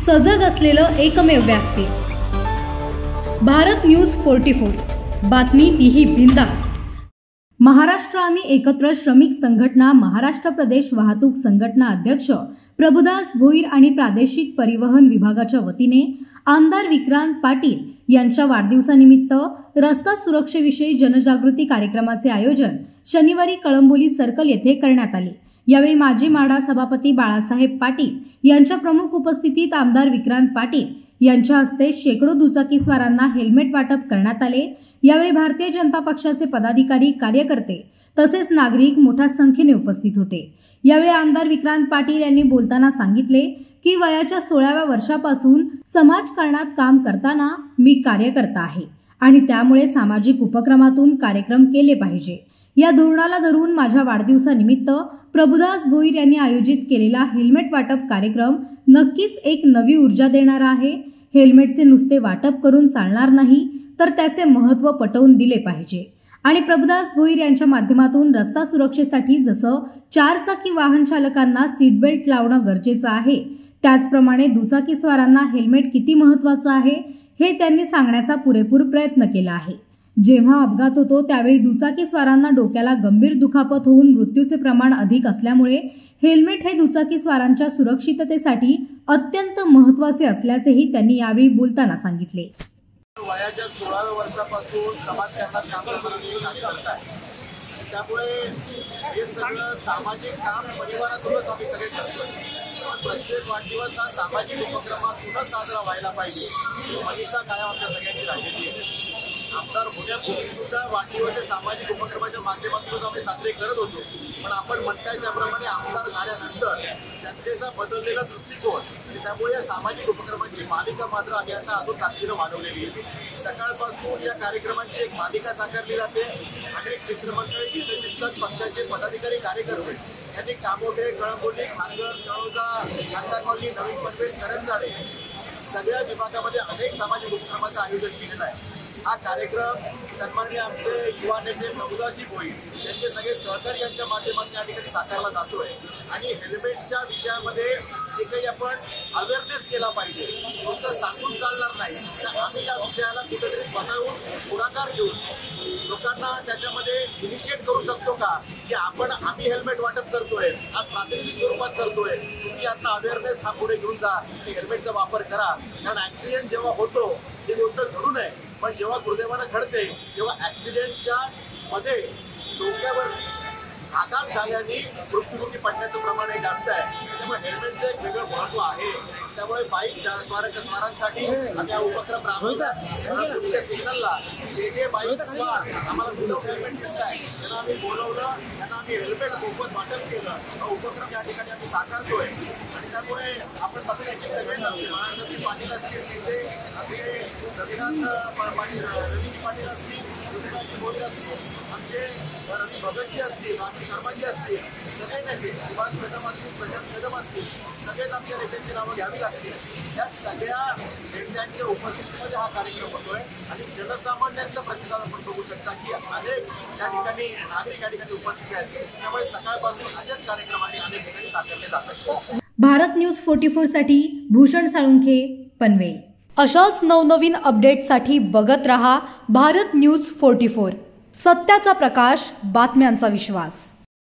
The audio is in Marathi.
सजग असलेलं एकमेव व्यासपीठ भारत न्यूज 44। बातमी तीही बिंदास। महाराष्ट्र आम्ही एकत्र श्रमिक संघटना महाराष्ट्र प्रदेश वाहतूक संघटना अध्यक्ष प्रभुदास भोईर आणि प्रादेशिक परिवहन विभागाच्या वतीने आमदार विक्रांत पाटील यांच्या वाढदिवसानिमित्त रस्ता सुरक्षेविषयी जनजागृती कार्यक्रमाचे आयोजन शनिवारी कळंबोली सर्कल येथे करण्यात आले। यावेळी माजी माढा सभापती बाळासाहेब पाटील यांच्या प्रमुख उपस्थितीत आमदार विक्रांत पाटील यांच्या हस्ते शेकडो दुचाकीस्वारांना हेल्मेट वाटप करण्यात आले। यावेळी भारतीय जनता पक्षाचे पदाधिकारी, कार्यकर्ते तसेच नागरिक मोठ्या संख्येने उपस्थित होते। यावेळी आमदार विक्रांत पाटील यांनी बोलताना सांगितले की वयाच्या 16व्या वर्षापासून समाजकारणात काम करताना मी कार्यकर्ता आहे आणि त्यामुळे सामाजिक उपक्रमातून कार्यक्रम केले पाहिजे। या धोरणाला धरून माझ्या वाढदिवसानिमित्त प्रभुदास भोईर यांनी आयोजित केलेला हेल्मेट वाटप कार्यक्रम नक्कीच एक नवी ऊर्जा देणारा आहे। हेल्मेटचे नुसते वाटप करून चालणार नाही, तर त्याचे महत्त्व पटवून दिले पाहिजे आणि प्रभुदास भोईर यांच्या माध्यमातून रस्ता सुरक्षेसाठी जसं 4 चाकी वाहन चालकांना सीट बेल्ट लावणं गरजेचं आहे, त्याचप्रमाणे दुचाकीस्वारांना हेल्मेट किती महत्त्वाचं आहे हे त्यांनी सांगण्याचा पुरेपूर प्रयत्न केला आहे। जेव्हा अपघात होतो त्यावेळी दुचाकीस्वारांना डोक्याला गंभीर दुखापत होऊन मृत्यूचे प्रमाण अधिक असल्यामुळे हेल्मेट हे दुचाकीस्वारांच्या सुरक्षिततेसाठी अत्यंत महत्त्वाचे असल्याचेही त्यांनी यावेळी बोलताना सांगितले। वयाच्या 16व्या वर्षापासून समाजकारणात काम करत आहे, त्यामुळे हे सगळं सामाजिक काम परिवारातूनच आम्ही सगळे करतो। प्रत्येक वाढदिवस हा सामाजिक उपक्रमातूनच साजरा व्हायला पाहिजे ही मनीषा कायम आमच्या सगळ्यांची राहिलेली आहे। आमदार होण्यापूर्वी सुद्धा वाढदिवस सामाजिक उपक्रमाच्या माध्यमातूनच आम्ही साजरे करत होतो, पण आपण म्हणताय त्याप्रमाणे आमदार झाल्यानंतर जनतेचा बदललेला दृष्टिकोन त्यामुळे या सामाजिक उपक्रमांची मालिका मात्र आम्ही आता अजून ताकदीनं वाढवलेली आहे। सकाळपासून या कार्यक्रमांची एक मालिका साकारली जाते। अनेक मित्रमंडळी, इतर चिंतक पक्षाचे पदाधिकारी, कार्यकर्ते यांनी कामोठे, कळंबोली, खारघर, तळोजा, कांदा कॉलनी, नवीन पनवेल, करंजाडे सगळ्या विभागामध्ये अनेक सामाजिक उपक्रमाचं आयोजन केलेलं आहे। हा कार्यक्रम सन्माननीय आमचे युवा नेते प्रभुदासजी भोईर यांचे सगळे सहकारी यांच्या माध्यमातून या ठिकाणी साकारला जातोय आणि हेल्मेटच्या विषयामध्ये जे काही आपण अवेअरनेस केला पाहिजे, नुसतं सांगून चालणार नाही, तर आम्ही या विषयाला कुठेतरी स्वतःहून पुढाकार घेऊन लोकांना त्याच्यामध्ये इनिशिएट करू शकतो का की आम्ही हेल्मेट वाटप करतोय, आज प्रातिनिधिक स्वरूपात करतोय, तुम्ही आता अवेअरनेस हा पुढे घेऊन जा की हेल्मेटचा वापर करा। कारण ऍक्सिडेंट जेव्हा होतो ती गोष्ट घडू नये, पण जेव्हा दुर्दैवानं घडते तेव्हा ऍक्सिडेंटच्या मध्ये डोक्यावरती आघात झाल्याने मृत्युमुखी पडण्याचं प्रमाण हे जास्त आहे। त्यामुळे हेल्मेटचं एक वेगळं महत्त्व आहे। त्यामुळे बाईक स्वारांसाठी आम्ही हा उपक्रम राबवला। पुढच्या सिग्नलला जे बाईक स्वार आम्हाला विदाऊट हेल्मेट दिसत आहे त्यांना आम्ही बोलवलं, त्यांना आम्ही हेल्मेट मोफत वाटप केलं। हा उपक्रम या ठिकाणी आम्ही साकारतोय आणि त्यामुळे आपण बघूया की सगळेच आमचे बाळासाहेब पाटील असतील, तिथे आपले रविनाथ पाटील, रवीजी पाटील असतील, प्रभुदासजी भोईर असतील, आमचे रवी भगतजी असतील, राजू शर्माजी असतील, सगळे नेते, सुभाष कदम असतील, प्रशांत कदम असतील, सगळेच आमच्या नेत्यांची नावं घ्यावी लागतील। या सगळ्या नेत्यांच्या उपस्थितीमध्ये हा कार्यक्रम होतोय आणि जनसामान्यांचा प्रतिसाद आपण बघू शकता की अनेक या ठिकाणी नागरिक या ठिकाणी उपस्थित आहेत। त्यामुळे सकाळपासून असेच कार्यक्रम अनेक ठिकाणी साकारले जातात। भारत न्यूज 44 साठी भूषण साळुंखे, पनवेल। अशाच नवनवीन अपडेटसाठी बघत रहा भारत न्यूज 44। सत्याचा प्रकाश, बातम्यांचा विश्वास।